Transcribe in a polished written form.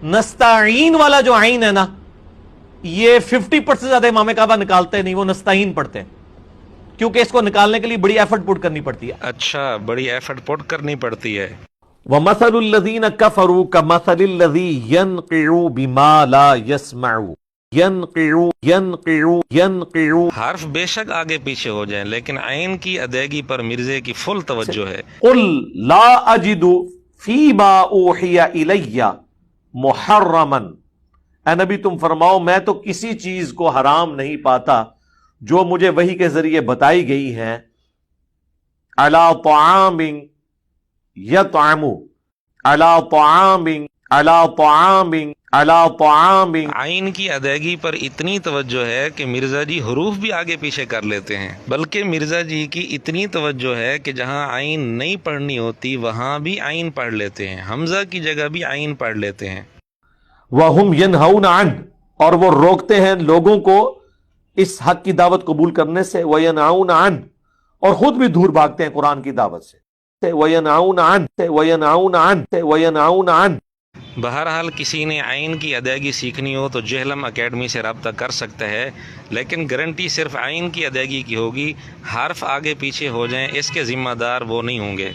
नस्ताईन वाला जो आइन है ना, ये 50% से ज्यादा इमाम काबा निकालते नहीं, वो नस्ताईन पढ़ते हैं, क्योंकि इसको निकालने के लिए बड़ी एफर्ट पुट करनी पड़ती है। अच्छा, बड़ी एफर्ट पुट करनी पड़ती है। वमसलुल लज़ीना कफरू कमसलिल लज़ी यनक़िउ बिमा ला यस्मउ यनक़िउ। हर्फ बेशक आगे पीछे हो जाए, लेकिन आइन की अदायगी पर मिर्जे की फुल तवज्जो है। कुल ला अजिदु फीमा ऊहिया इलैया मुहर्रमन, ऐ नबी तुम फरमाओ मैं तो किसी चीज को हराम नहीं पाता जो मुझे वही के जरिए बताई गई है, अला तआमिन यतअमु अला तआमिन अला तआमिन अला तआमिन। आइन की अदायगी पर इतनी तवज्जो है कि मिर्जा जी हरूफ भी आगे पीछे कर लेते हैं, बल्कि मिर्जा जी की इतनी तवज्जो है कि जहां आइन नहीं पढ़नी होती वहां भी आइन पढ़ लेते हैं, हमजा की जगह भी आइन पढ़ लेते हैं। वहुम यनहौना अन, और वो रोकते हैं लोगों को इस हक की दावत कबूल करने से, वयनहौना अन, और खुद भी दूर भागते हैं कुरान की दावत से, वयनहौना अन वयनहौना अन वयनहौना अन। बहरहाल किसी ने आइन की अदायगी सीखनी हो तो जहलम एकेडमी से रब्ता कर सकता है, लेकिन गारंटी सिर्फ आइन की अदायगी की होगी, हर्फ आगे पीछे हो जाएं इसके जिम्मेदार वो नहीं होंगे।